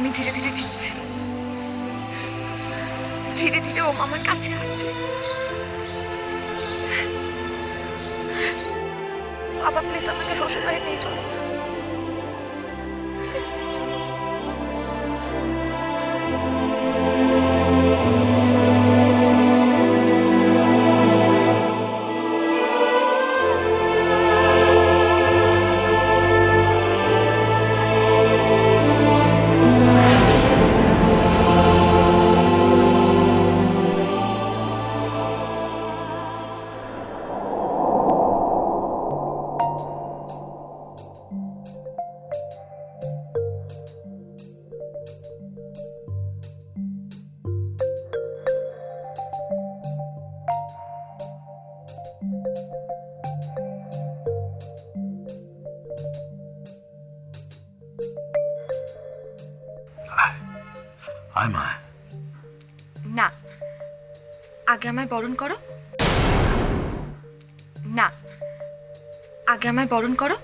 আমি ধীরে ধীরে জিতছি, ধীরে ধীরে ও আমার কাছে আসছে। বাবা প্লিজ আমাকে শ্বশুর বাড়ি নিয়ে চলো, প্লিজ নিয়ে চলো। আয় মা। না, আগে আমায় বরণ করো। না, আগে আমায় বরণ করো।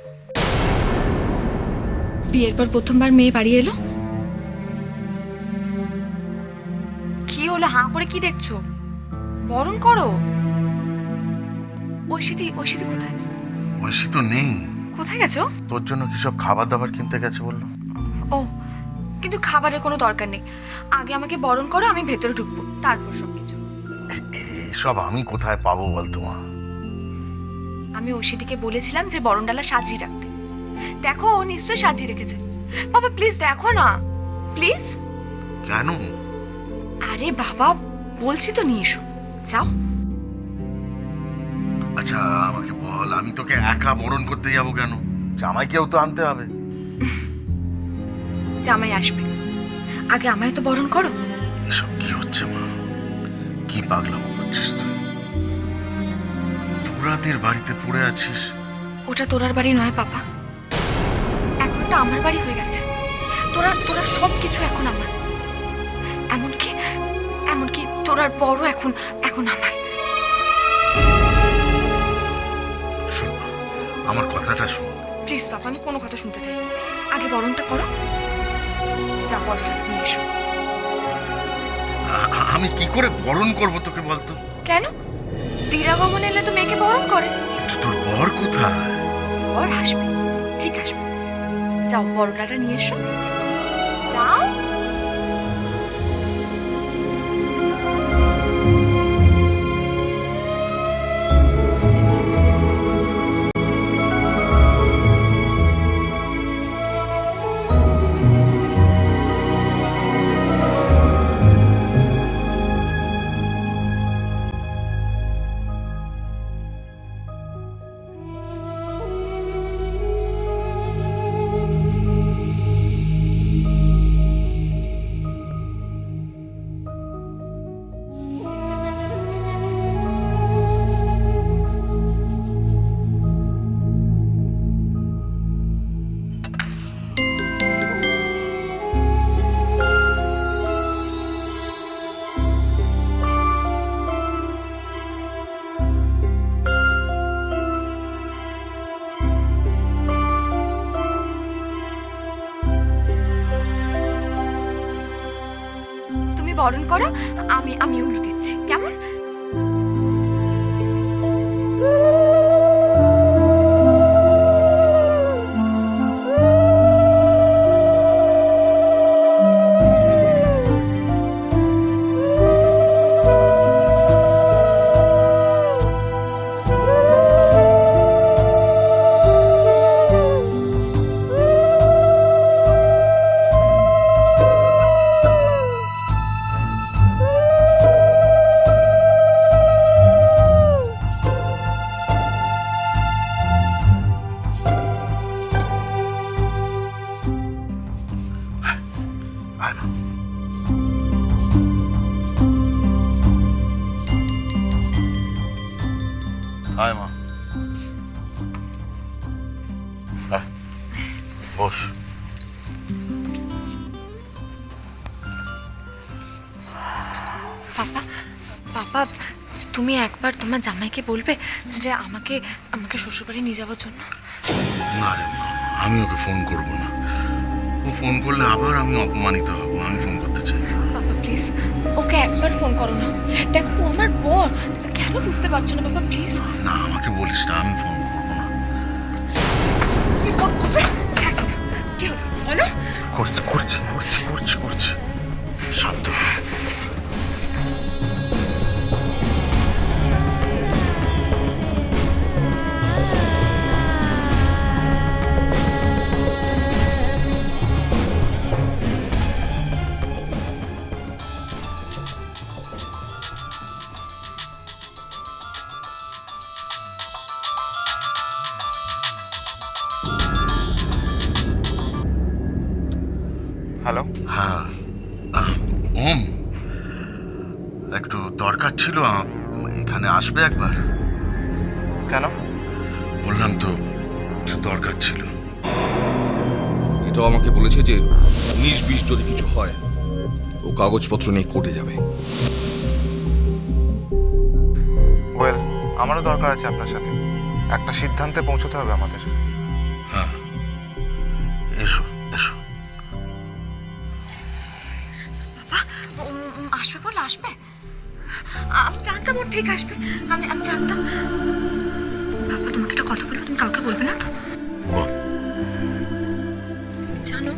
বিয়ের পর প্রথমবার মেয়ে বাড়ি এলো। কি হলো, হাঁ করে কি দেখছো? বরণ করো। ঐশিদি, ঐশিদি কোথায়? ঐশী তো নেই। কোথায় গেছো? তোর জন্য কি সব খাবার দাবার কিনতে গেছে বললো। ও, কিন্তু খাবারের কোনো দরকার নেই। আগে আমাকে বরণ করো, আমি ভেতরে ঢুকবো, তারপর সব কিছু। এসব আমি কোথায় পাবো বলতো মা? আমি ঐশিদিকে বলেছিলাম যে বরণ ডালা সাজিয়ে রাখতে। দেখো, ও নিশ্চয়ই সাজিয়ে রেখেছে। বাবা প্লিজ দেখো না, প্লিজ। কেন? আরে বাবা, বলছি তো নিয়ে এসো, যাও। আচ্ছা আমাকে বল, আমি তোকে একা বরণ করতে যাবো কেন? জামাইকেও তো আনতে হবে। জামাই আসবে, আগে আমায় তো বরণ করো। এসব কি হচ্ছে মা? কি পাগলামো করছিস তুই? তোরাদের বাড়িতে পড়ে আছিস। ওটা তোরার বাড়ি নয় পাপা, এখন ওটা আমার বাড়ি হয়ে গেছে। তোরা তোরা সব কিছু এখন আমার, এমনকি এমনকি তোরার বড় এখন এখন আমার। শোন মা, আমার কথাটা শোন। প্লিজ বাবা, আমি কোনো কথা শুনতে চাই না। আগে বরণটা করো, যা বলো নিয়ে এসো। আমি কি করে বরণ করব তোকে বলতো? কেন? দিরাগমন এলে তো মেয়েকে বরণ করে। কিন্তু তোর বর কোথায়? বর আসবে, ঠিক আসবে। যাও, বরণাটা নিয়ে এসো, যাও। তুমি বরণ করো, আমি আমি উলু দিচ্ছি, কেমন? আয় মা। আয় মা, আয়, বস। পাপা, পাপা, তুমি একবার তোমার জামাইকে বলবে যে আমাকে আমাকে শ্বশুরবাড়ি নিয়ে যাওয়ার জন্য। না রে মা, আমি ওকে ফোন করবো না। ও ফোন করলে আবার আমি অপমানিত হব। আমি ফোন করতে চাই না। বাবা প্লিজ ওকে একবার ফোন করো না। দেখো ও আমার বর, তুমি কেন বুঝতে পারছো না বাবা প্লিজ। না, আমাকে বলিস না, আমি ফোন করবো না। তুমি ফোন করবে? কি হলো বলো? করছি করছি করছি করছি করছি শান্ত হ। হ্যালো। হ্যাঁ, ওম, একটু দরকার ছিল। এখানে আসবে একবার? কেন? বললাম তো, একটু দরকার ছিল। এটাও আমাকে বলেছে যে 19-20 যদি কিছু হয় ও কাগজপত্র নিয়ে কোর্টে যাবে। ওয়েল, আমারও দরকার আছে আপনার সাথে। একটা সিদ্ধান্তে পৌঁছতে হবে আমাদের। হ্যাঁ, এসো এসো। আসবে বলে আসবে? আমি জানতাম ওর ঠিক আসবে। আমি জানতাম। বাবা তোমাকে একটা কথা বলবো, তুমি কাউকে বলবে না তো? বল। জানো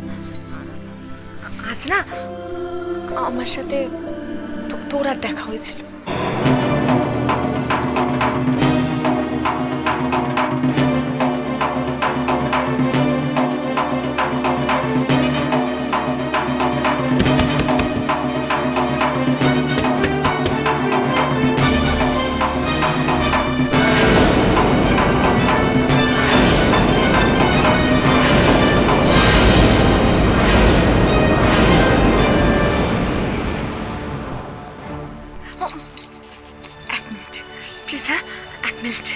আজ না আমার সাথে তোর আর দেখা হয়েছিল। এক মিনিট প্লিজ। হ্যাঁ, এক মিনিট।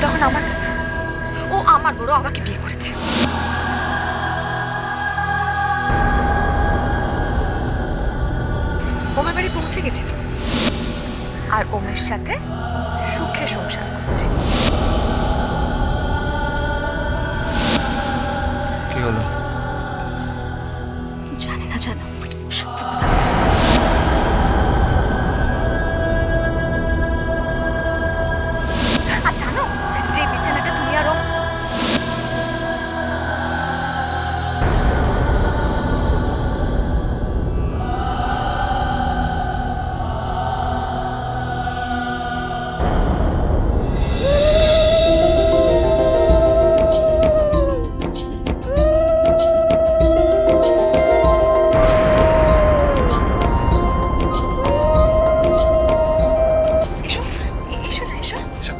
তখন আমার কাছে ও আমার বড় আমাকে বিয়ে করেছে। ওমের বাড়ি পৌঁছে গেছি তো, আর ওমের সাথে সুখে সংসার করছি। কি হলো? জানি না জানো সত্যি কথা। আর জানো যে বিছানাটা তুমি আর ও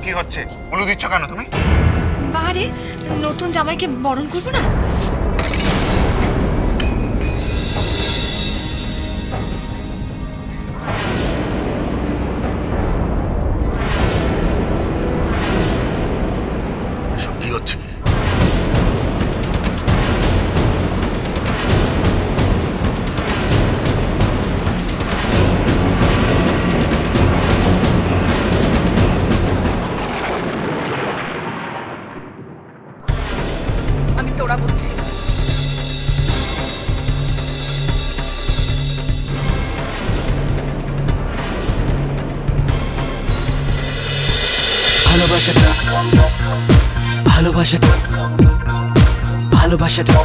কি হচ্ছে? উলু দিচ্ছ কেন তুমি? বাহারে নতুন জামাইকে বরণ করবো না? এসব কি হচ্ছে কি? আমি তোরা বলছি। ভালোবাসাটা ভালোবাসাটা ভালোবাসাটা